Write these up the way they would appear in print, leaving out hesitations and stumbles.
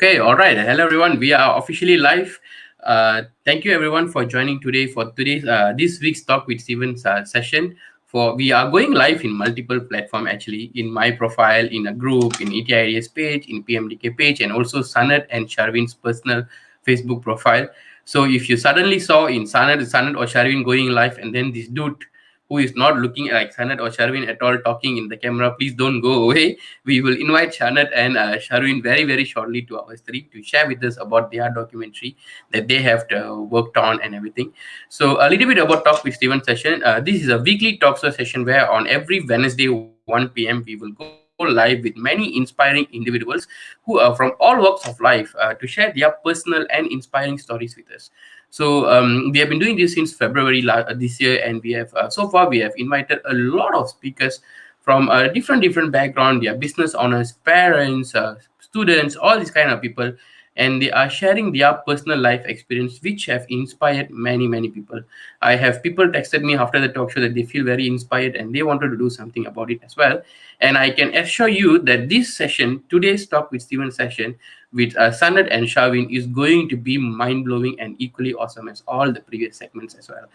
Okay, all right. Hello, everyone. We are officially live. Thank you, everyone, for joining today for today's this week's Talk with Steven's session. For we are going live in multiple platform actually, in my profile, in a group, in ETI Ideas page, in PMDK page, and also Sanat and Sharvin's personal Facebook profile. So if you suddenly saw in Sanat or Sharvin going live, and then this dude who is not looking like Sanat or Sharvin at all talking in the camera, please don't go away. We will invite Shanat and Sharwin very, very shortly to our stream to share with us about their documentary that they have worked on and everything. So a little bit about Talk with Steven session. This is a weekly talk show session where on every Wednesday 1 p.m. we will go live with many inspiring individuals who are from all walks of life to share their personal and inspiring stories with us. So we have been doing this since February this year, and we have so far we have invited a lot of speakers from different background. They are business owners, parents, students, all these kind of people, and they are sharing their personal life experience, which have inspired many people. I have people texted me after the talk show that they feel very inspired and they wanted to do something about it as well. And I can assure you that this session, today's Talk with Steven session with Sanat and Shavin, is going to be mind blowing and equally awesome as all the previous segments as well.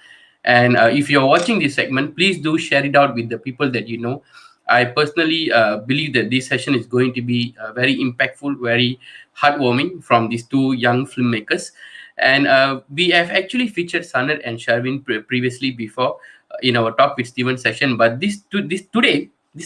And if you're watching this segment, please do share it out with the people that you know. I personally believe that this session is going to be very impactful, very heartwarming from these two young filmmakers. And we have actually featured Sanat and Sharvin previously before in our Talk with Steven session. But this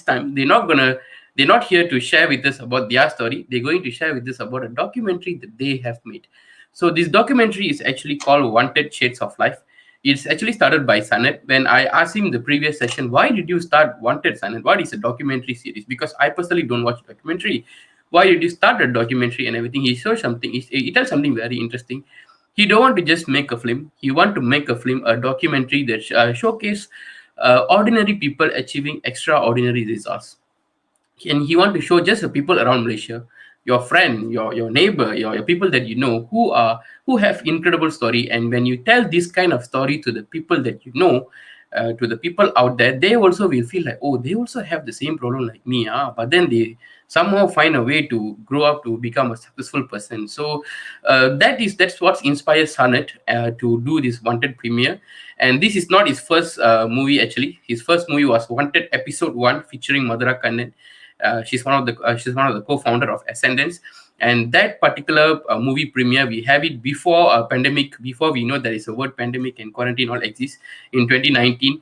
time, they're not here to share with us about their story. They're going to share with us about a documentary that they have made. So this documentary is actually called Wanted Shades of Life. It's actually started by Sanat. When I asked him in the previous session, why did you start Wanted, Sanat? What is a documentary series? Because I personally don't watch documentary. Why did you start a documentary and everything? He shows something. He tells something very interesting. He don't want to just make a film. He want to make a film, a documentary that showcase ordinary people achieving extraordinary results. And he want to show just the people around Malaysia, your friend, your neighbor, your people that you know who have incredible story. And when you tell this kind of story to the people that you know, to the people out there, they also will feel like, oh, they also have the same problem like me, but then they somehow find a way to grow up to become a successful person. So that's what inspires Sanat to do this Wanted premiere. And this is not his first movie. Actually, his first movie was Wanted Episode 1 featuring Madhura Kannan. She's one of the co-founder of Ascendance, and that particular movie premiere, we have it before a pandemic, before we know there is a word pandemic and quarantine all exists in 2019.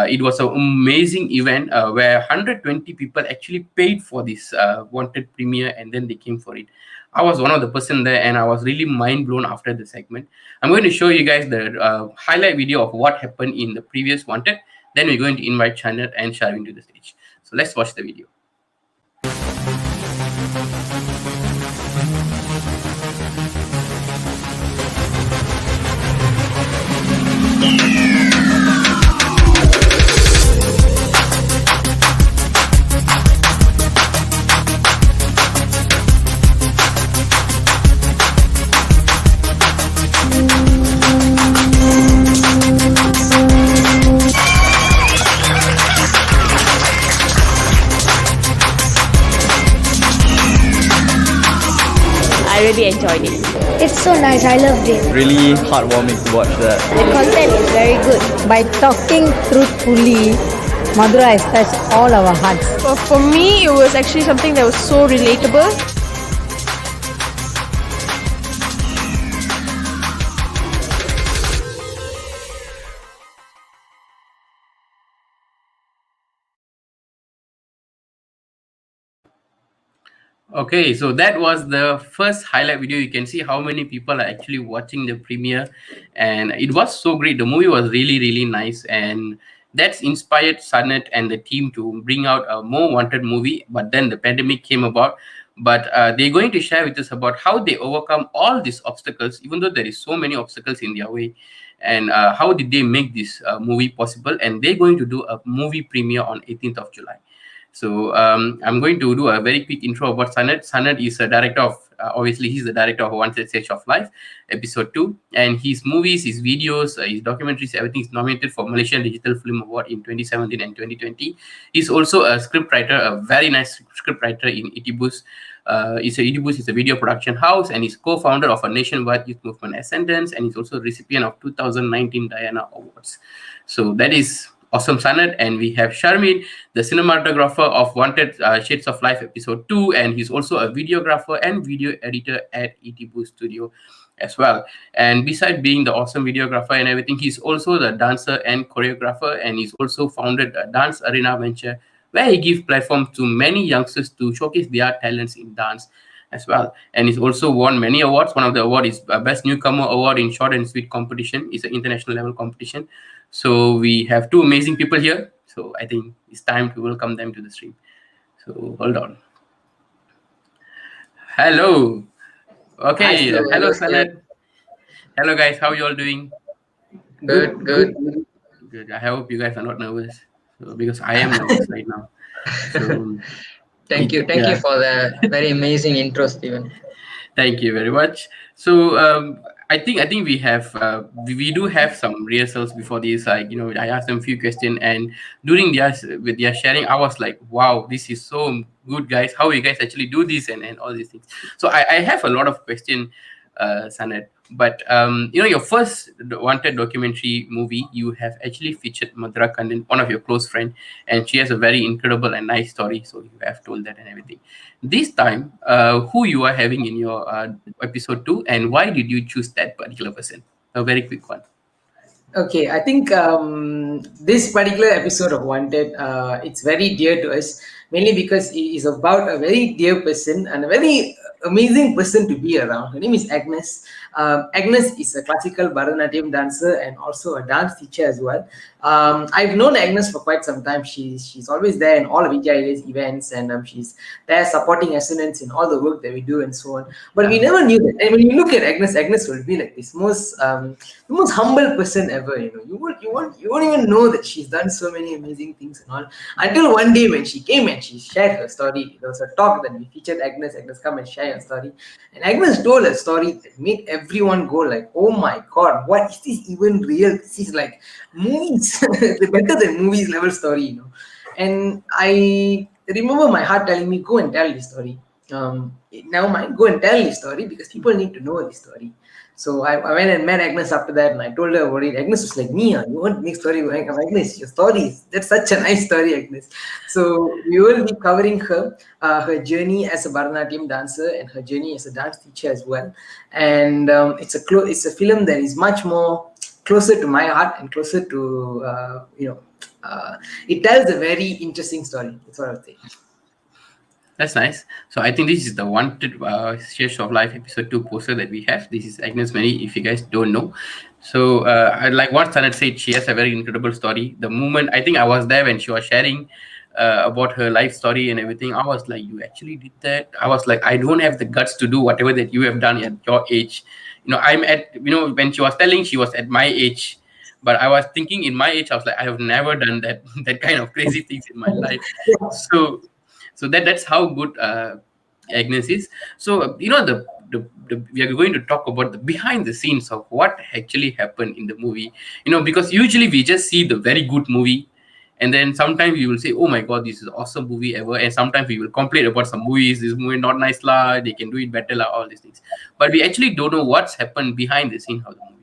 It was an amazing event where 120 people actually paid for this Wanted premiere, and then they came for it. I was one of the person there, and I was really mind blown after the segment. I'm going to show you guys the highlight video of what happened in the previous Wanted. Then we're going to invite Chanel and Sharvin to the stage. So let's watch the video. I really enjoyed it. It's so nice. I loved it. Really heartwarming to watch that. The content is very good. By talking truthfully, Madhura has touched all our hearts. For me, it was actually something that was so relatable. Okay, so that was the first highlight video. You can see how many people are actually watching the premiere, and it was so great. The movie was really nice, and that's inspired Sanat and the team to bring out a more Wanted movie. But then the pandemic came about. But they're going to share with us about how they overcome all these obstacles, even though there is so many obstacles in their way, and how did they make this movie possible. And they're going to do a movie premiere on 18th of July. So I'm going to do a very quick intro about Sanat. Sanat is a director of, obviously, he's the director of One Stage of Life, episode 2. And his movies, his videos, his documentaries, everything is nominated for Malaysian Digital Film Award in 2017 and 2020. He's also a scriptwriter, a very nice scriptwriter in Itibus. Idibus is a video production house, and is co-founder of a nationwide youth movement Ascendance, and is also recipient of 2019 Diana Awards. So that is awesome, Sanat. And we have Sharmin, the cinematographer of Wanted Shades of Life episode 2, and he's also a videographer and video editor at Idibus Studio as well. And besides being the awesome videographer and everything, he's also the dancer and choreographer, and he's also founded a dance arena venture where he gives platform to many youngsters to showcase their talents in dance as well. And he's also won many awards. One of the award is Best Newcomer Award in Short and Sweet competition. It's an international level competition. So we have two amazing people here. So I think it's time to welcome them to the stream. So hold on. Hello. Okay. Hello, Sanat. Hello, guys. How you all doing? Good. Good. I hope you guys are not nervous. So, because I am nervous right now. So Thank you yeah. for the very amazing intro, Steven. Thank you very much. So I think we do have some rehearsals before this. Like I asked them a few questions, and during their sharing, I was like, "Wow, this is so good, guys! How you guys actually do this and all these things." So I have a lot of questions, Sanat. But your first Wanted documentary movie, you have actually featured Madhura Kandan, one of your close friend, and she has a very incredible and nice story. So you have told that and everything. This time, who you are having in your episode 2, and why did you choose that particular person? A very quick one. Okay, I think this particular episode of Wanted, it's very dear to us, mainly because it is about a very dear person and a very amazing person to be around. Her name is Agnes. Agnes is a classical Bharatanatyam dancer and also a dance teacher as well. I've known Agnes for quite some time. She's always there in all of VJIA's events, and she's there supporting Essence in all the work that we do and so on. But we never knew that. And when you look at Agnes, Agnes will be like this the most humble person ever. You won't even know that she's done so many amazing things and all until one day when she came and she shared her story. There was a talk that we featured Agnes. Agnes come and share her story, and Agnes told a story that made everyone go like, "Oh my God, what is this even real? This is like movies, better than movies level story." And I remember my heart telling me, "Go and tell this story." Now mind, go and tell this story because people need to know this story. So I went and met Agnes after that, and I told her about it. Agnes was like, "Mia, you want to make story of Agnes? Your stories, that's such a nice story, Agnes." So we will be covering her journey as a Bharatanatyam dancer and her journey as a dance teacher as well. And it's a film that is much more closer to my heart and closer to it tells a very interesting story. That's what I would say. That's nice. So I think this is the Wanted Shades of Life episode 2 poster that we have. This is Agnes Many, if you guys don't know. So I like what Sanat said, she has a very incredible story. The moment I think I was there when she was sharing about her life story and everything, I was like, you actually did that? I was like, I don't have the guts to do whatever that you have done at your age. I'm at, when she was telling, she was at my age. But I was thinking in my age, I was like, I have never done that that kind of crazy things in my life. So that's how good Agnes is. So we are going to talk about the behind the scenes of what actually happened in the movie. Because usually we just see the very good movie, and then sometimes we will say, "Oh my God, this is awesome movie ever," and sometimes we will complain about some movies. This movie not nice lah, they can do it better lah, all these things. But we actually don't know what's happened behind the scene of the movie.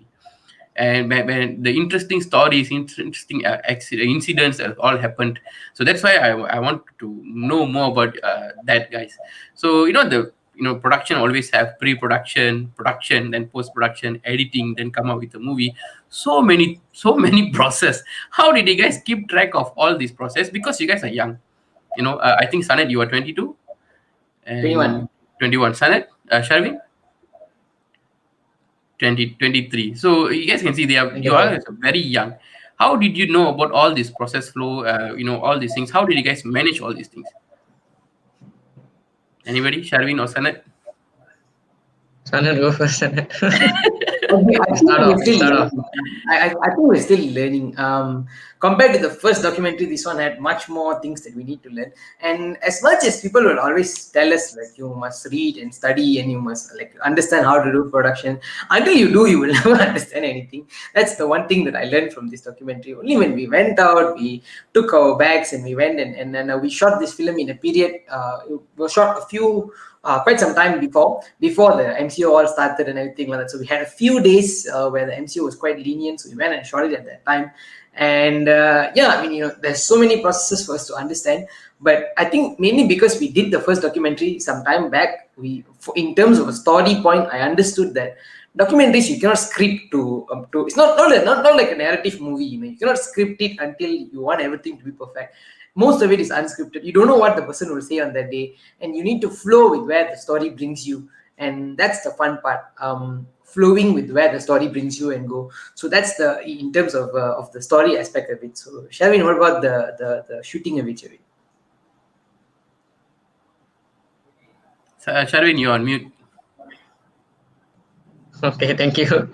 And when the interesting stories, interesting incidents have all happened. So that's why I want to know more about that, guys. So the production always have pre-production, production, then post-production, editing, then come up with a movie. So many process. How did you guys keep track of all this process? Because you guys are young. I think Sanat, you are 22 and 21. Sanat, Sharvin? 2023. So you guys can see you are very young. How did you know about all this process flow, all these things? How did you guys manage all these things? Anybody? Sharvin or Sanat? Sanat, go first, Sanat. I think Start we're off. still Start off. learning. I think we're still learning. Compared to the first documentary, this one had much more things that we need to learn. And as much as people will always tell us like you must read and study and you must like understand how to do production, until you do, you will never understand anything. That's the one thing that I learned from this documentary. Only when we went out, we took our bags and we went and then we shot this film in a period. It was shot a few quite some time before the MCO all started and everything like that. So we had a few days where the MCO was quite lenient, so we went and shot it at that time. And yeah, I mean, there's so many processes for us to understand. But I think mainly because we did the first documentary some time back, in terms of a story point, I understood that documentaries you cannot script to it's not like a narrative movie. You cannot script it until you want everything to be perfect. Most of it is unscripted. You don't know what the person will say on that day, and you need to flow with where the story brings you, and that's the fun part. Flowing with where the story brings you and go. So that's the in terms of the story aspect of it. So Shavin, what about the shooting of it, Shavin? Sharvin, you're on mute. Okay, thank you.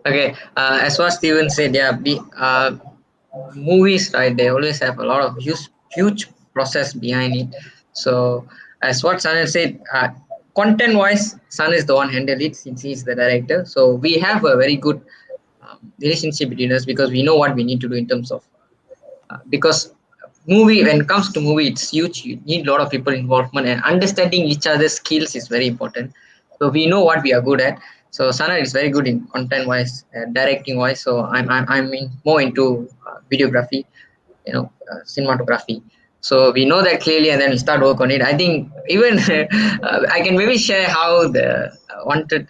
Okay, as what Steven said, yeah, movies, right? They always have a lot of huge process behind it. So, as what Sanil said, content-wise, San is the one handle it since he's the director. So we have a very good relationship between us because we know what we need to do in terms of because movie when it comes to movie it's huge. You need a lot of people involvement and understanding each other's skills is very important. So we know what we are good at. So Sana is very good in content wise, directing wise. So I'm more into videography, cinematography. So we know that clearly and then we start work on it. I think even I can maybe share how the wanted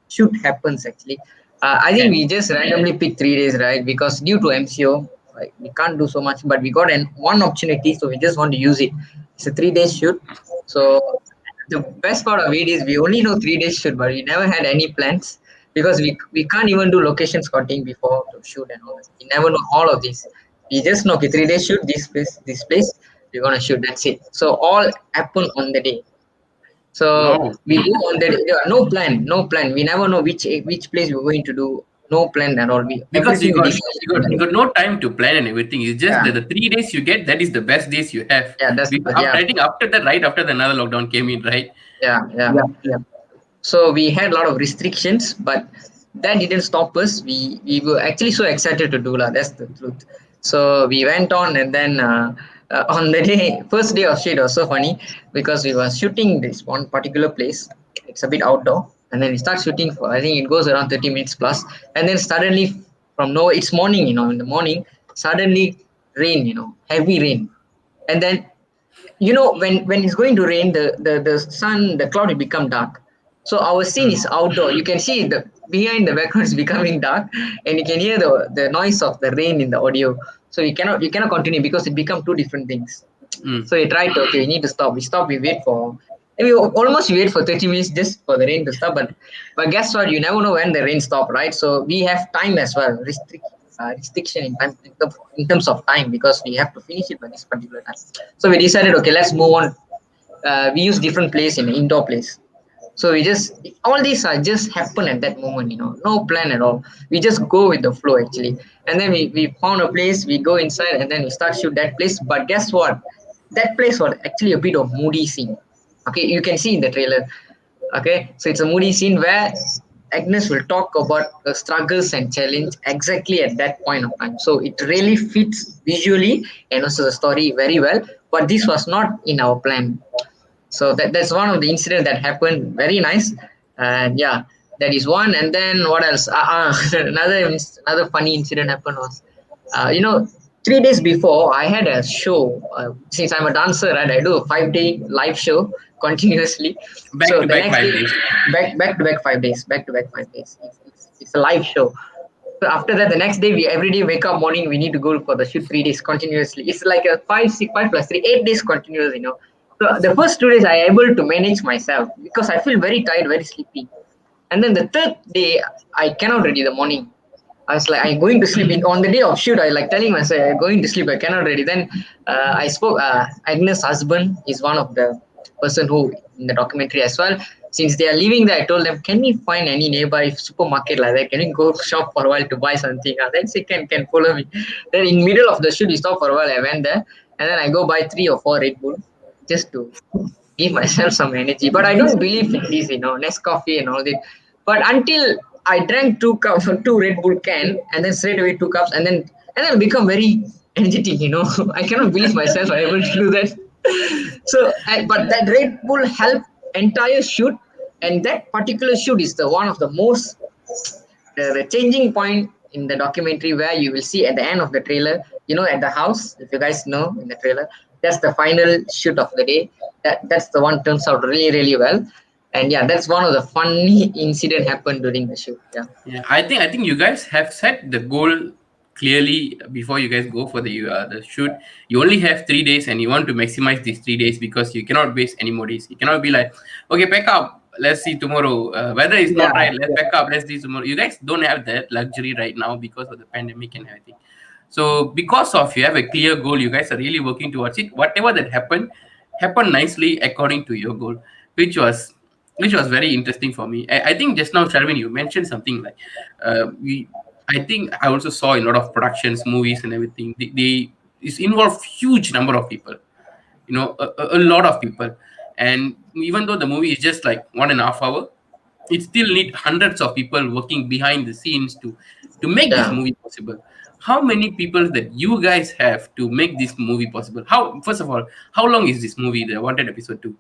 shoot happens actually. I think Can. we just randomly picked 3 days, right? Because due to MCO, like, we can't do so much, but we got one opportunity, so we just want to use it. It's a 3 days shoot. So the best part of it is we only know 3 days shoot, but we never had any plans because we can't even do location scouting before to shoot and all that. We never know all of this. We just know okay, 3 days shoot this place, we're gonna shoot. That's it. So all happen on the day. So Oh, we go on the day. No plan, no plan. We never know which place we're going to do. No plan at all. We because everything you we got decide you on got the you day. got no time to plan and everything. It's just Yeah, that the 3 days you get, that is the best days you have. yeah. That's Because yeah, I think after that, right after the another lockdown came in, right? yeah. So we had a lot of restrictions, but that didn't stop us. We were actually so excited to do that. That's the truth. So we went on, and then on the first day of shoot, it was so funny because we were shooting this one particular place. It's a bit outdoor, and then we start shooting for. I think it goes around 30 minutes plus, and then suddenly from nowhere, it's morning. In the morning, suddenly rain. Heavy rain, and then when it's going to rain the sun the cloud will become dark, so our scene is Mm, outdoor. You can see the behind the background is becoming dark, and you can hear the noise of the rain in the audio. So you cannot continue because it become two different things. mm. So we tried to, okay, we need to stop. We wait for, and almost wait for 30 minutes just for the rain to stop. But guess what? You never know when the rain stop, right? So we have time as well, restriction in time in terms of time because we have to finish it by this particular time. So we decided, okay, let's move on. We use different place in indoor place. So we just all these are just happen at that moment, no plan at all. We just go with the flow actually. And then we found a place, we go inside and then we start shoot that place. But guess what? That place was actually a bit of moody scene. Okay, you can see in the trailer. Okay, so it's a moody scene where Agnes will talk about the struggles and challenge exactly at that point of time. So it really fits visually and also the story very well. But this was not in our plan. So that's one of the incident that happened. Very nice. And yeah, that is one. And then what else? Another funny incident happened was, uh, you know 3 days before I had a show. Since I'm a dancer, right, I do a 5 day live show continuously. Back So to the back next day, 5 days. back to back 5 days, back to back 5 days. It's a live show. So after that, the next day, we every day wake up morning, we need to go for the shoot 3 days continuously. It's like a 5 plus 3, 8 days continuous. So the first 2 days, I able to manage myself because I feel very tired, very sleepy. And then the third day, I cannot ready the morning. I was like, I'm going to sleep. On the day of shoot, I like telling myself, I'm going to sleep. I cannot ready. Then I spoke. Agnes' husband is one of the person who in the documentary as well. since they are leaving there, I told them, can we find any nearby supermarket like that? Can we go shop for a while to buy something? Then say, can follow me. Then in middle of the shoot, we stopped for a while. I went there, and then I go buy 3 or 4 Red Bull just to give myself some energy. But I don't believe in this, Nescafe and all that. But until I drank 2 cups, 2 Red Bull can, and then straight away 2 cups, and then become very energetic. I cannot believe myself I'm able to do that. So, but that Red Bull helped entire shoot, and that particular shoot is the one of the most the changing point in the documentary where you will see at the end of the trailer, at the house, if you guys know in the trailer, that's the final shoot of the day. That's the one turns out really, really well. And yeah, that's one of the funny incident happened during the shoot. Yeah. Yeah, I think you guys have set the goal clearly before you guys go for the shoot. You only have 3 days, and you want to maximize these 3 days because you cannot waste any more days. You cannot be like, okay, pack up. Let's see tomorrow. Weather is not Yeah, right. Let's pack up. Let's see tomorrow. You guys don't have that luxury right now because of the pandemic and everything. So because of you have a clear goal, you guys are really working towards it. Whatever that happened nicely according to your goal, which was which was very interesting for me. I think just now, Sharvin, you mentioned something like we. I think I also saw a lot of productions, movies, and everything. They it's involved huge number of people. A lot of people, and even though the movie is just like 1.5 hour, it still need hundreds of people working behind the scenes to make this Yeah. movie possible. How many people that you guys have to make this movie possible? How First of all, how long is this movie, the Wanted episode 2?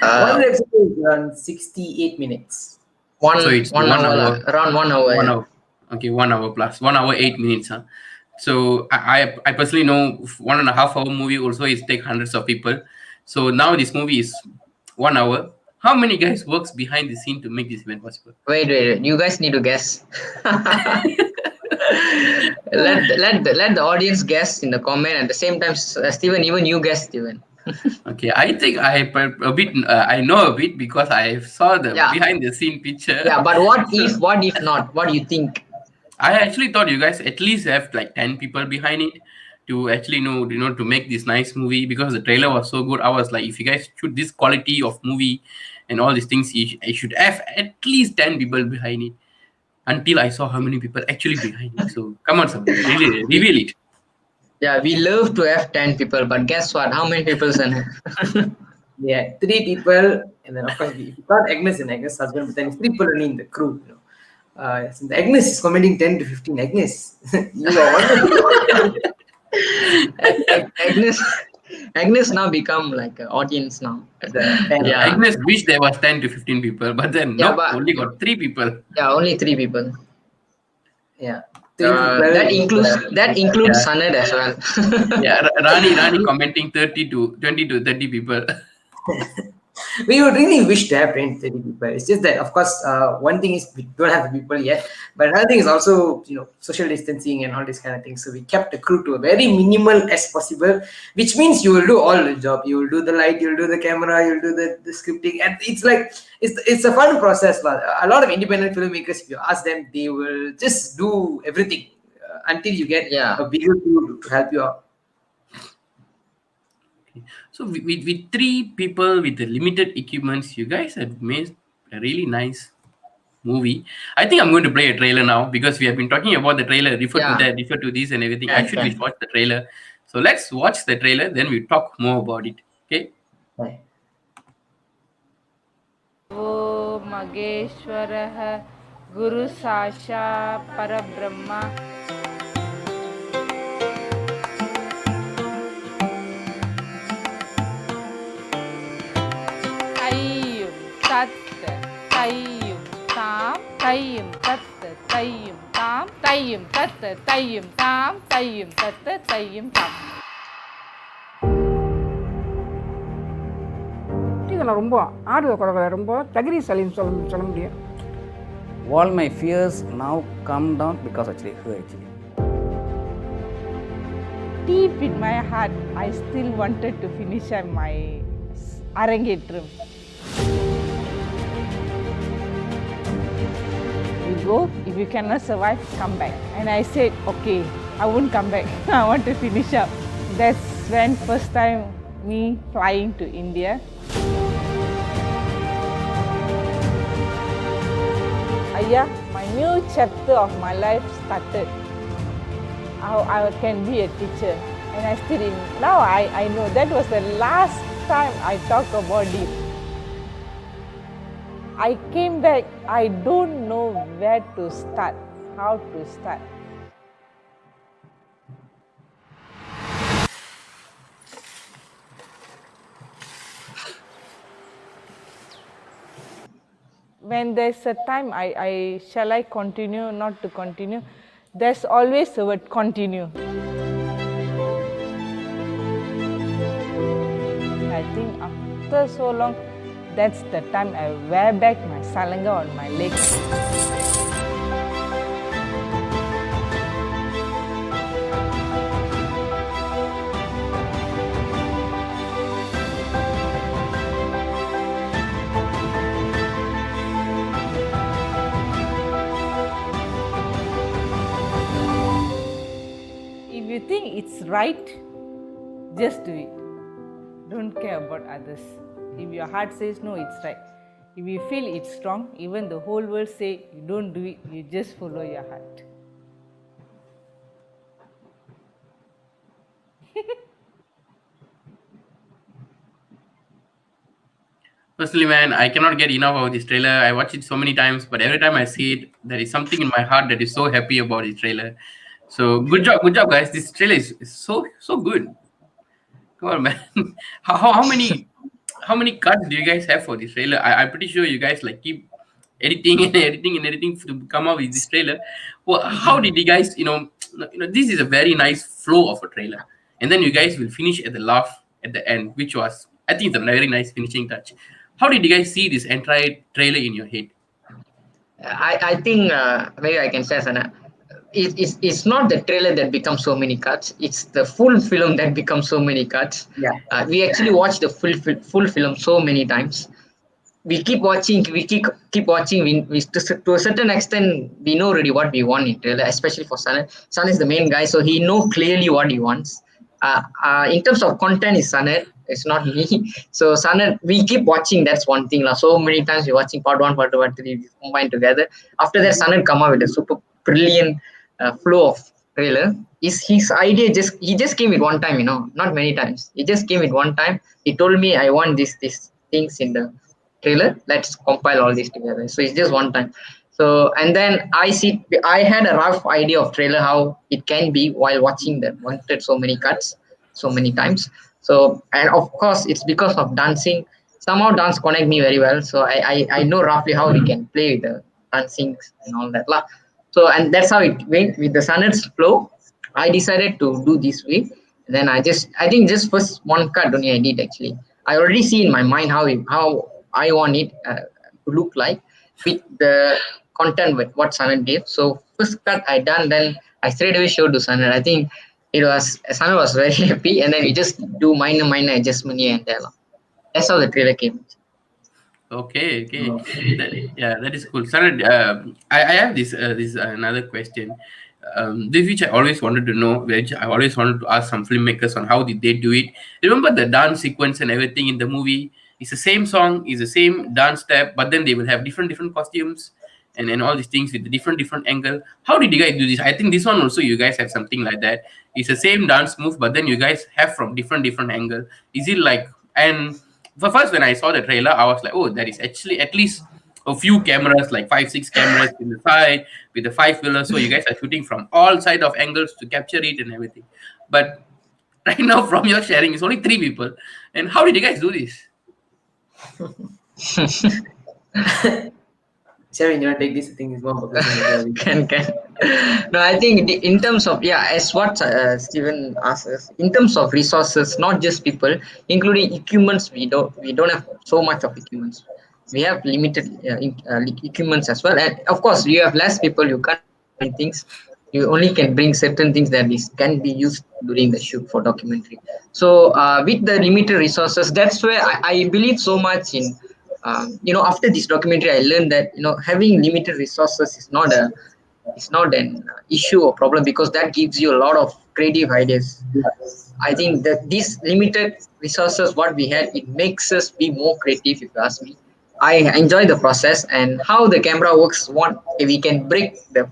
one Uh, episode is around 68 minutes. So one it's one one hour, hour, around 1 hour. one Yeah. hour. Okay, 1 hour plus 1 hour 8 minutes, huh? So I personally know 1.5 hour movie also is take hundreds of people. So now this movie is 1 hour. How many guys works behind the scene to make this event possible? Wait. You guys need to guess. Let the audience guess in the comment. At the same time, Steven, even you guess, Steven. Okay, I think a bit. I know a bit because I saw the Yeah. behind the scene picture. Yeah, but what So if? What if not? What do you think? I actually thought you guys at least have like 10 people behind it to actually know to make this nice movie because the trailer was so good. I was like, if you guys shoot this quality of movie and all these things, you should have at least 10 people behind it. Until I saw how many people actually behind it. So come on, somebody, really reveal it. Yeah, we love to have 10 people, but guess what? How many people in? Yeah, 3 people, and then of course we got Agnes and Agnes' husband, but then it's 3 people only in the crew. Since Agnes is commenting 10 to 15. Agnes, you are wonderful. Agnes, Agnes now become like an audience now. Yeah, Agnes wish there was 10 to 15 people, but then Yeah, nope, but- only got 3 people. yeah, only 3 people. Yeah, 3 people. That includes Yeah. Sanad as well. Yeah, Rani commenting 20 to 30 people. We would really wish to have 20, 30 people. It's just that, of course, one thing is we don't have the people yet, but another thing is also, social distancing and all these kind of things. So we kept the crew to a very minimal as possible, which means you will do all the job. You will do the light, you'll do the camera, you'll do the scripting, and it's like it's a fun process. A lot of independent filmmakers, if you ask them, they will just do everything until you get Yeah. a bigger crew to help you out. So with 3 people with the limited equipments, you guys have made a really nice movie. I think I'm going to play a trailer now because we have been talking about the trailer, refer to Yeah. that, refer to this and everything. Yeah, Actually, we can. watch the trailer. So let's watch the trailer, then we talk more about it. Okay. वो मगेश्वरः गुरुसाक्षात् परब्रह्म तय्युं तत् तय्युं तां तय्युं तत् तय्युं तां तय्युं तत् तय्युं तां तय्युं तत् तय्युं ताम् இதெல்லாம் ரொம்ப ஆர்வ குறைவை ரொம்ப தகிரிசலின்னு சொல்ல முடியும். All my fears now come down because actually her actually. Deep in my heart, I still wanted to finish my Arangetram. You go, if you cannot survive, come back. And I said, okay, I won't come back. I want to finish up. That's when first time me flying to India. yeah, my new chapter of my life started. How I can be a teacher. And I still, now I know that was the last time I talked about it. I came back, I don't know where to start, how to start. When there's a time, shall I continue, not to continue, there's always the word continue. I think after so long, that's the time I wear back my salanga on my legs. If you think it's right, just do it. Don't care about others. If your heart says no, it's right. If you feel it's wrong, even the whole world say you don't do it, you just follow your heart. Personally, man, I cannot get enough of this trailer. I watch it so many times, but every time I see it, there is something in my heart that is so happy about this trailer. So good job, guys. This trailer is so good. Come on, man. How many cuts do you guys have for this trailer? I'm pretty sure you guys like keep editing and editing and editing to come up with this trailer. Well, how did you guys, this is a very nice flow of a trailer, and then you guys will finish at the laugh at the end, which was, I think, it's a very nice finishing touch. How did you guys see this entire trailer in your head? I think maybe I can say, Sana, it's not the trailer that becomes so many cuts. It's the full film that becomes so many cuts. Yeah. We actually watch the full film so many times. We keep watching. We keep watching. To a certain extent, we know already what we want in trailer. Especially for Sana. Sana is the main guy, so he know clearly what he wants. In terms of content, is Sana. It's not me. So Sana, we keep watching. That's one thing lah. So many times we're watching part one, part two, part three, we combine together. After that, Sana come up with a super brilliant flow of trailer. Is his idea just came with one time, not many times. He just came with one time. He told me I want these things in the trailer. Let's compile all this together. So it's just one time. So and then I had a rough idea of trailer how it can be while watching that wanted so many cuts so many times. So and of course it's because of dancing. Somehow dance connect me very well. So I know roughly how we can play with the dancing and all that lah. So and that's how it went with the Sonnet's flow. I decided to do this way. And then I think just first one cut only I did actually. I already see in my mind how I want it to look like with the content with what Sanat gave. So first cut I done, then I straight away showed to Sanat. I think Sanat was very happy, and then we just do minor adjustment here and there. That's how the trailer came. Okay. That is cool. Sarah, I have this another question. This which I always wanted to know, which I always wanted to ask some filmmakers on how did they do it. Remember the dance sequence and everything in the movie? It's the same song, it's the same dance step, but then they will have different costumes and all these things with the different angle. How did you guys do this? I think this one also you guys have something like that. It's the same dance move, but then you guys have from different angle. Is it like and first when I saw the trailer, I was like, oh, there is actually at least a few cameras, like 5, 6 cameras in the side with the 5 pillars. So you guys are shooting from all side of angles to capture it and everything. But right now, from your sharing, it's only 3 people. And how did you guys do this? Shavin, you want to take this? I think it's more focusing. Can. No, I think in terms of as what Steven asked us, in terms of resources, not just people, including equipments, we don't have so much of equipments. We have limited equipments as well, and of course, you have less people. You can't bring things. You only can bring certain things that can be used during the shoot for documentary. So with the limited resources, that's where I believe so much in. After this documentary, I learned that having limited resources is not an issue or problem, because that gives you a lot of creative ideas. I think that these limited resources, what we had, it makes us be more creative, if you ask me. I enjoy the process and how the camera works. What we can break the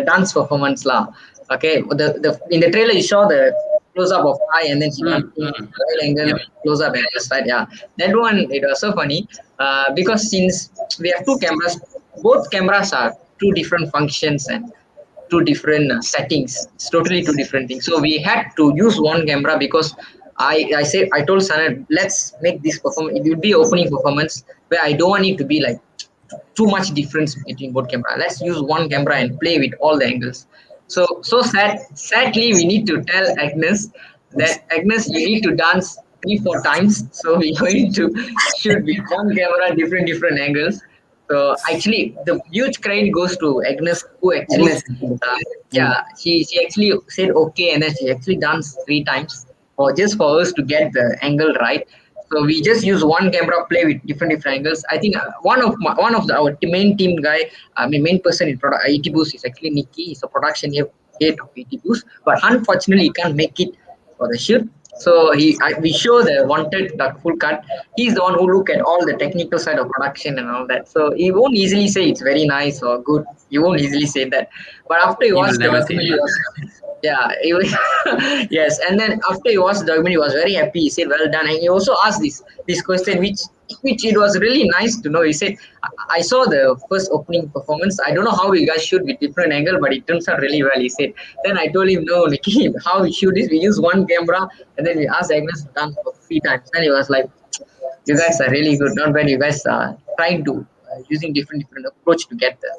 dance performance lah. Okay, the in the trailer you saw the close up of eye and then she Mm, dancing mm. right angle Yep. close up and the side. Yeah, that one it was so funny. Because since we have two cameras, both cameras are two different functions and two different settings. It's totally two different things. So we had to use one camera because I told Sana, let's make this performance. It will be opening performance where I don't want it to be like too much difference between both camera. Let's use one camera and play with all the angles. Sadly we need to tell Agnes that Agnes you need to dance 3 4 times. So we're going to shoot with one camera different angles. So actually the huge credit goes to Agnes who actually Agnes. uh, yeah she actually said okay and then she actually danced 3 times for just for us to get the angle right. So we just use one camera, play with different angles. I think one of our main team guy, I mean main person in product 80 Boost is actually Nikki. He's a production head of 80 Boost, but unfortunately he can't make it for the shoot. So we show the wanted the full cut. He's the one who look at all the technical side of production and all that. So he won't easily say it's very nice or good. He won't easily say that. But after he He will watched the never say documentary, that. yeah, he was, yes. And then after he watched the documentary, he was very happy. He said, "Well done." And he also asked this question, which it was really nice to know. He said, "I saw the first opening performance. I don't know how you guys shoot with different angle, but it turns out really well." He said. Then I told him, "No, Nicky, how we shoot is we use one camera, and then we ask Agnes to dance for 3 times." Then he was like, "You guys are really good. Not bad. You guys are trying to using different approach to get the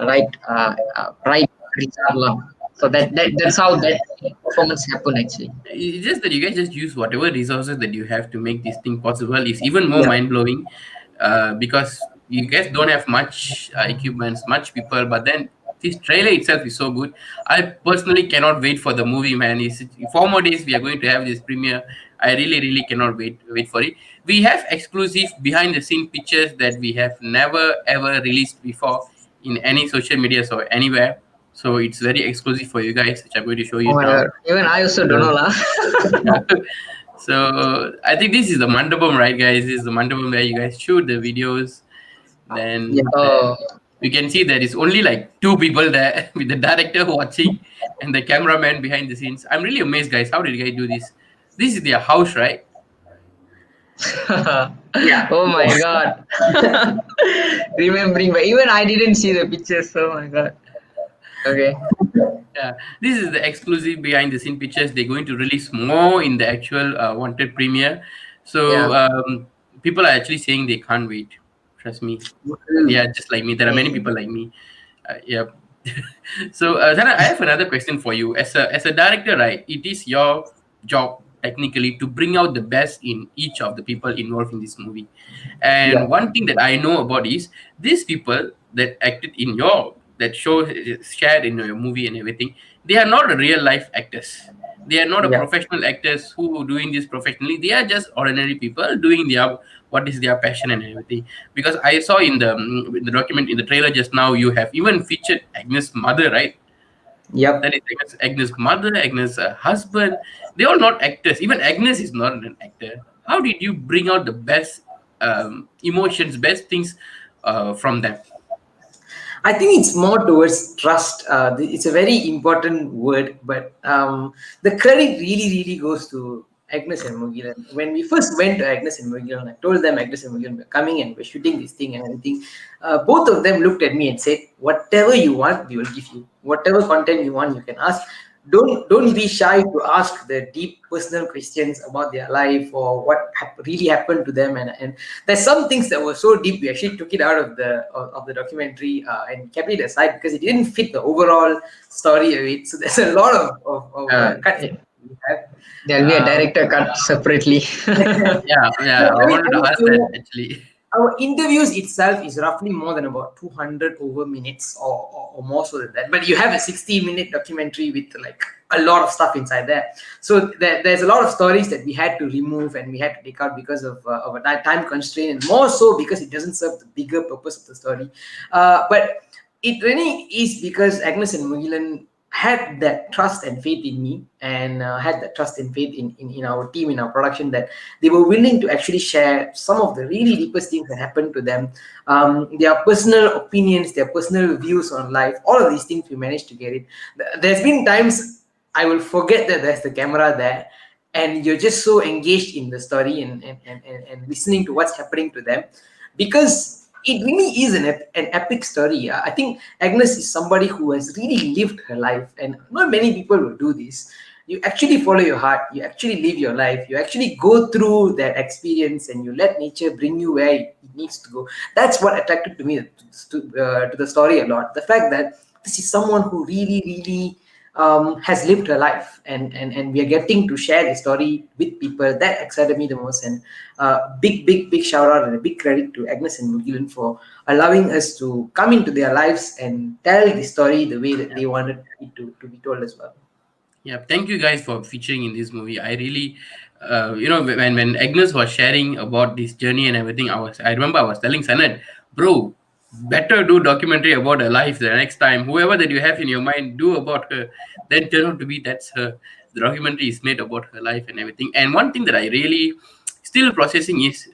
right result lah." So that's how that performance happened actually. It's just that you guys just use whatever resources that you have to make this thing possible is even more Yeah. mind blowing, because you guys don't have much equipments, much people, but then this trailer itself is so good. I personally cannot wait for the movie, man. It's 4 more days we are going to have this premiere. I really cannot wait for it. We have exclusive behind the scene pictures that we have never ever released before in any social medias or anywhere. So it's very exclusive for you guys, which I'm going to show Oh you my god! now. Even I also don't So, know lah. yeah. So I think this is the mandapam, right, guys? This is the mandapam where you guys shoot the videos. Yeah. Then Oh, you can see there is only like two people there with the director watching and the cameraman behind the scenes. I'm really amazed, guys. How did you guys do this? This is their house, right? Yeah. oh my god! Remembering, but even I didn't see the pictures. Oh my god. Okay. Yeah, this is the exclusive behind the scene pictures. They're going to release more in the actual Wanted premiere. So Yeah. people are actually saying they can't wait. Trust me. They are just like me. There are many people like me. Yep. So, Sana, I have another question for you. As a director, right? It is your job technically to bring out the best in each of the people involved in this movie. Yeah. And one thing that I know about is these people that acted in your that show shared in your movie and everything. They are not real life actors. They are not a Yeah. professional actors who doing this professionally. They are just ordinary people doing their what is their passion and everything. Because I saw in the document in the trailer just now, you have even featured Agnes' mother, right? Yep. That is Agnes' mother, Agnes' husband. They all not actors. Even Agnes is not an actor. How did you bring out the best emotions, best things from them? I think it's more towards trust. It's a very important word, but the credit really goes to Agnes and Mugilan. When we first went to Agnes and Mugilan, I told them Agnes and Mugilan were coming and we're shooting this thing and everything. Both of them looked at me and said, "Whatever you want, we will give you. Whatever content you want, you can ask. Don't be shy to ask the deep personal questions about their life or what really happened to them." And there's some things that were so deep we actually took it out of the documentary and kept it aside because it didn't fit the overall story of it. So there's a lot of cuts It- we have. There'll be a director cut separately. Yeah. I wanted to ask that actually. Our interviews itself is roughly more than about 200 over minutes or more so than that. But you have a 60-minute documentary with like a lot of stuff inside there. So there's a lot of stories that we had to remove and we had to take out because of a time constraint, and more so because it doesn't serve the bigger purpose of the story. But it really is because Agnes and Mugilan had that trust and faith in me, and had that trust and faith in our team, in our production, that they were willing to actually share some of the really deepest things that happened to them, their personal opinions, their personal views on life. All of these things, we managed to get it. There's been times I will forget that there's the camera there, and you're just so engaged in the story, and listening to what's happening to them, because it really is an epic story. I think Agnes is somebody who has really lived her life, and not many people will do this. You actually follow your heart, you actually live your life, you actually go through that experience, and you let nature bring you where it needs to go. That's what attracted to me to the story a lot. The fact that this is someone who really has lived her life, and we are getting to share the story with people. That excited me the most. And big shout out and a big credit to Agnes and Mugilan for allowing us to come into their lives and tell the story the way that they wanted it to be told as well. Yeah, thank you guys for featuring in this movie. I really, when Agnes was sharing about this journey and everything, I remember I was telling Sanad, bro, better do documentary about her life the next time. Whoever that you have in your mind, do about her. Then turn out to be that's her. The documentary is made about her life and everything. And one thing that I really still processing is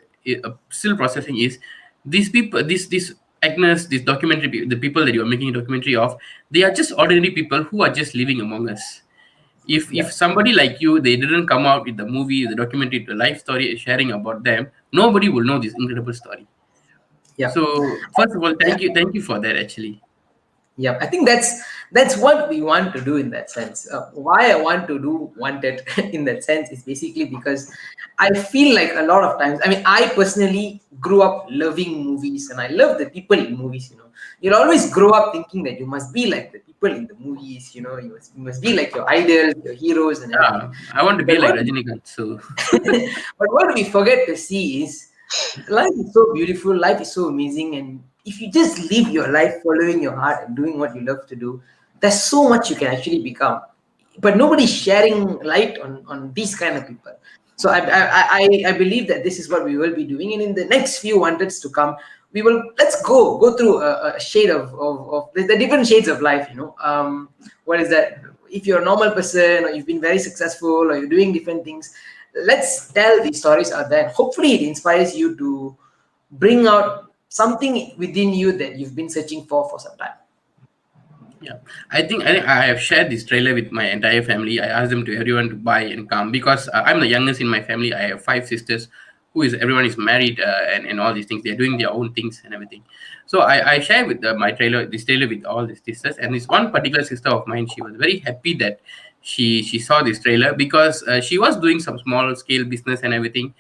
these people, this Agnes, this documentary, the people that you are making a documentary of, they are just ordinary people who are just living among us. If Yeah, somebody like you, they didn't come out with the movie, the documentary, the life story sharing about them, nobody will know this incredible story. yeah. So first of all, thank you for that actually. Yeah, I think that's what we want to do in that sense. Why I want to do Wanted in that sense is basically because I feel like a lot of times, I mean, I personally grew up loving movies, and I love the people in movies. You'll always grow up thinking that you must be like the people in the movies. You must be like your idols, your heroes, and everything. I want to be But like what Rajinikanth. So but what we forget to see is life is so beautiful, life is so amazing, and if you just live your life following your heart and doing what you love to do, there's so much you can actually become. But nobody's sharing light on these kind of people. So I believe that this is what we will be doing, and in the next few wonders to come, we will let's go through a shade of the different shades of life. What is that? If you're a normal person, or you've been very successful, or you're doing different things, let's tell these stories out there. Hopefully it inspires you to bring out something within you that you've been searching for some time. yeah, I think I have shared this trailer with my entire family. I asked them to everyone to buy and come because I'm the youngest in my family. I have five sisters, everyone is married, and all these things. They're doing their own things and everything. So I share with my this trailer with all the sisters, and this one particular sister of mine, she was very happy that she saw this trailer because she was doing some small scale business and everything.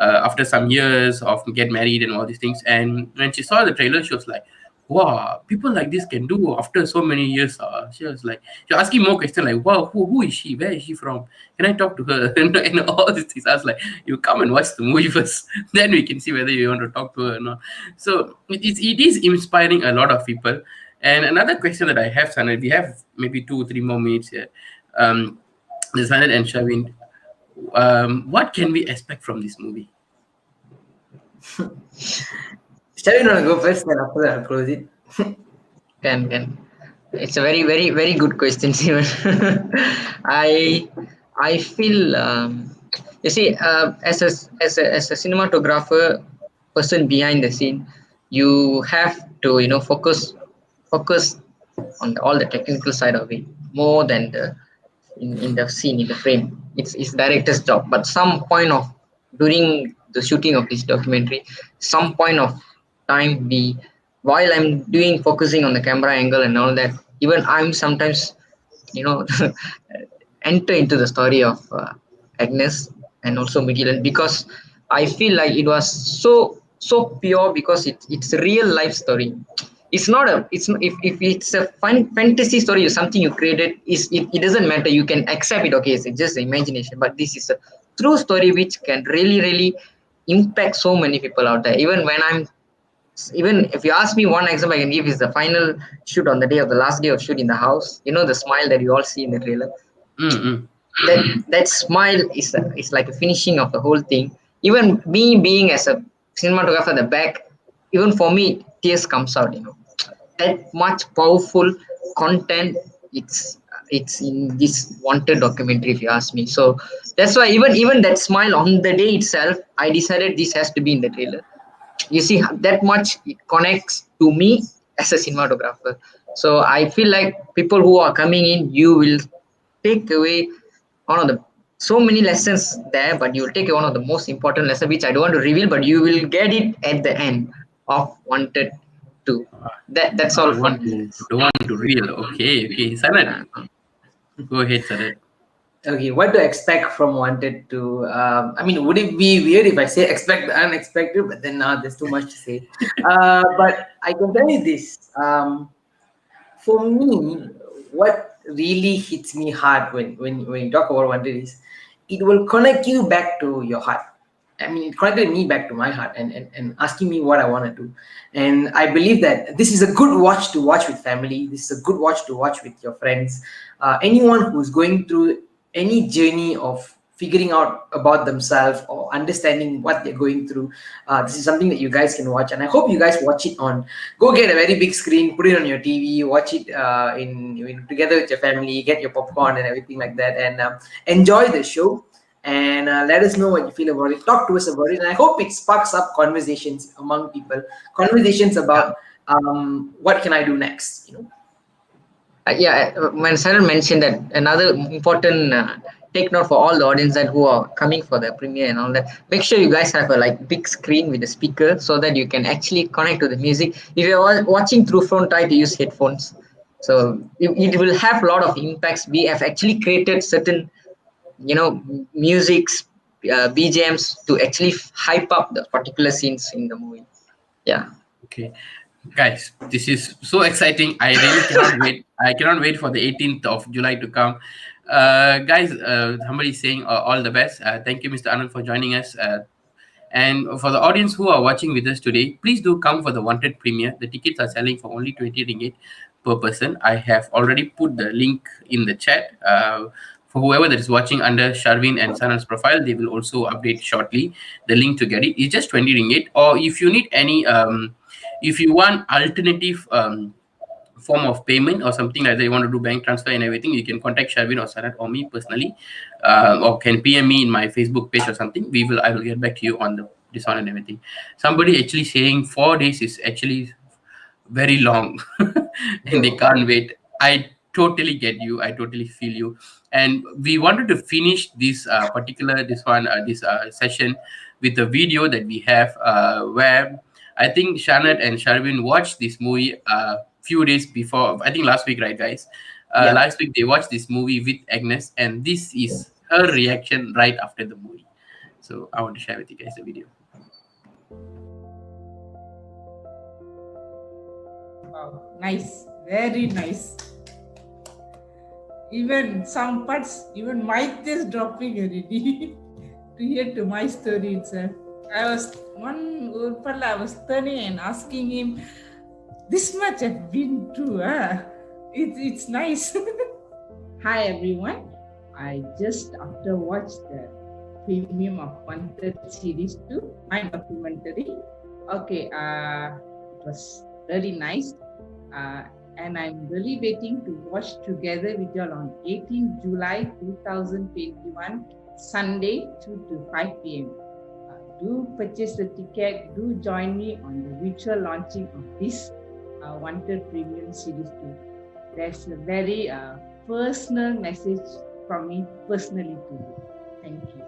After some years of get married and all these things, and when she saw the trailer, she was like, wow, people like this can do after so many years. She was like, she was asking more questions like, wow, who is she? Where is she from? Can I talk to her? And all these things. I was like, you come and watch the movie first, then we can see whether you want to talk to her or not. So it is inspiring a lot of people. And another question that I have, Sanad, we have maybe 2 3 more minutes here. Um, Sanad and Shavin, what can we expect from this movie? Shall we not go first, then after that I'll close it? Can it's a very good question, Simon. I I feel you see, as a cinematographer, person behind the scene, you have to focus on all the technical side of it more than in the scene, in the frame. It's director's job. But some point of during the shooting of this documentary, some point of time, we while I'm doing focusing on the camera angle and all that, even I'm sometimes you know enter into the story of Agnes and also Miguel, because I feel like it was so pure, because it's a real life story. It's not a it's not, if it's a fantasy story or something you created, it doesn't matter, you can accept it, okay, it's just imagination. But this is a true story which can really impact so many people out there. Even if you ask me, one example I can give is the final shoot on the day of the last day of shoot in the house. The smile that you all see in the trailer. Mm-mm. That smile is like a finishing of the whole thing. Even me being as a cinematographer at the back, even for me, tears comes out. That much powerful content. It's it's in this Wanted documentary, if you ask me. So that's why even that smile on the day itself, I decided this has to be in the trailer. You see that much it connects to me as a cinematographer. So I feel like people who are coming in, you will take away one of the so many lessons there, but you will take one of the most important lesson, which I don't want to reveal, but you will get it at the end of Wanted 2. That's all from me, guys. Don't want to reveal. Okay, okay. Sanat, go ahead, Sanat. Okay, what to expect from Wanted to? I mean, would it be weird if I say expect the unexpected? But then now there's too much to say. But I can tell you this. For me, what really hits me hard when you talk about Wanted is it will connect you back to your heart. I mean, it connected me back to my heart and asking me what I want to do. And I believe that this is a good watch to watch with family. This is a good watch to watch with your friends. Anyone who's going through any journey of figuring out about themselves or understanding what they're going through, this is something that you guys can watch. And I hope you guys watch it on, go get a very big screen, put it on your TV, watch it in together with your family, get your popcorn and everything like that, and enjoy the show. And let us know what you feel about it. Talk to us about it, and I hope it sparks up conversations among people. Conversations Yeah. about what can I do next. When Saran mentioned that, another important take note for all the audience that who are coming for the premiere and all that, make sure you guys have a big screen with a speaker so that you can actually connect to the music. If you're watching through phone, try to use headphones. So it will have a lot of impacts. We have actually created certain musics, BGMs to actually hype up the particular scenes in the movie. Yeah. Okay, guys, this is so exciting. I really cannot wait. I cannot wait for the 18th of July to come. Guys, somebody is saying all the best. Thank you, Mr. Anand, for joining us. And for the audience who are watching with us today, please do come for the Wanted premiere. The tickets are selling for only 20 ringgit per person. I have already put the link in the chat. For whoever that is watching under Sharvin and Sanal's profile, they will also update shortly the link to get it. It's just 20 ringgit. Or if you need any, if you want alternative form of payment or something like that, you want to do bank transfer and everything, you can contact Sharvin or Sanat or me personally, or can PM me in my Facebook page or something. I will get back to you on the this one and everything. Somebody actually saying 4 days is actually very long and they can't wait. I totally get you. I totally feel you. And we wanted to finish this particular this session with a video that we have where I think Shanat and Sharvin watched this movie a few days before. I think last week, right, guys? Yeah. Last week they watched this movie with Agnes, and this is her reaction right after the movie. So I want to share with you guys the video. Wow, nice, very nice. Even some parts, even mic is dropping already to hear to my story itself. I was I was turning and asking him, this much I've been through, it's nice. Hi everyone, I just after watched the premium of Wanted series 2, my documentary. Okay, it was really nice. And I'm really waiting to watch together with you all on 18 July 2021, Sunday 2 to 5 p.m. Do purchase the ticket, do join me on the virtual launching of this Wanted Premium Series 2. There's a very personal message from me personally to you. Thank you.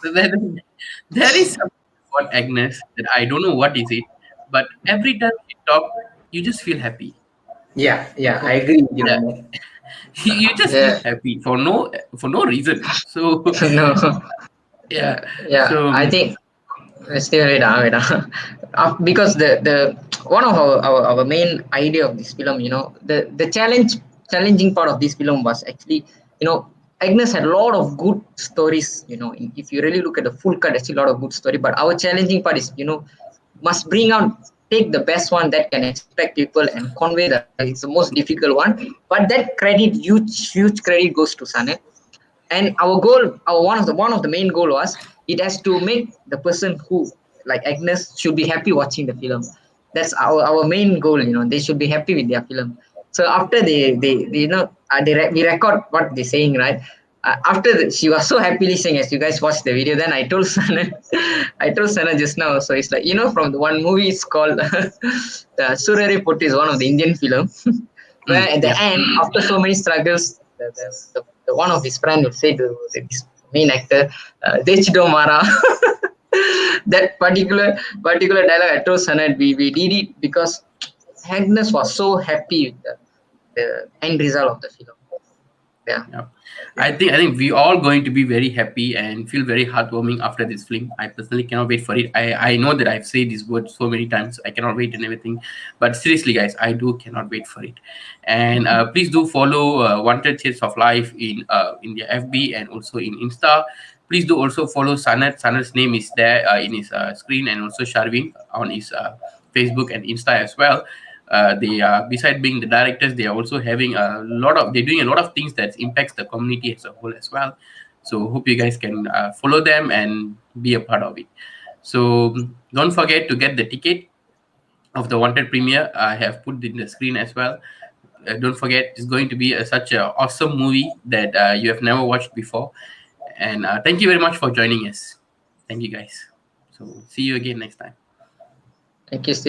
So there is something about Agnes that I don't know what is it, but every time we talk, you just feel happy. Yeah, I agree with you Yeah, on that. you just feel Yeah. happy for no reason. So No. yeah, Yeah. so I think still wait, because the one of our main idea of this film, the challenging part of this film was actually, Agnes had a lot of good stories. If you really look at the full cut, actually a lot of good story. But our challenging part is, must bring out, take the best one that can expect people and convey that. It's the most difficult one. But that credit, huge credit goes to Sanet. And our goal, our one of the main goal was it has to make the person who like Agnes should be happy watching the film. That's our main goal. They should be happy with their film. So after they we record what they're saying, right? After she was so happily saying, as you guys watched the video, then I told Sana, I told Sana just now. So it's like, from the one movie, it's called the Surare Pottu, is one of the Indian film, where at the Yeah. end, after so many struggles, the one of his friend will say to this main actor, Dechido Mara. That particular dialogue I told Sana, we did it because Agnes was so happy with the end result of the film. Yeah. Yeah. I think we all going to be very happy and feel very heartwarming after this film. I personally cannot wait for it. I know that I've said this word so many times. I cannot wait and everything, but seriously, guys, I do cannot wait for it. And please do follow Wanted Shades of Life in their FB and also in Insta. Please do also follow Sanat. Sanat's name is there in his screen, and also Sharvin on his Facebook and Insta as well. They are, beside being the directors, they are also having they're doing a lot of things that impacts the community as a whole as well. So hope you guys can follow them and be a part of it. So don't forget to get the ticket of the Wanted premiere. I have put in the screen as well. Don't forget, it's going to be such an awesome movie that you have never watched before. And thank you very much for joining us. Thank you guys. So see you again next time. Thank you, Steve.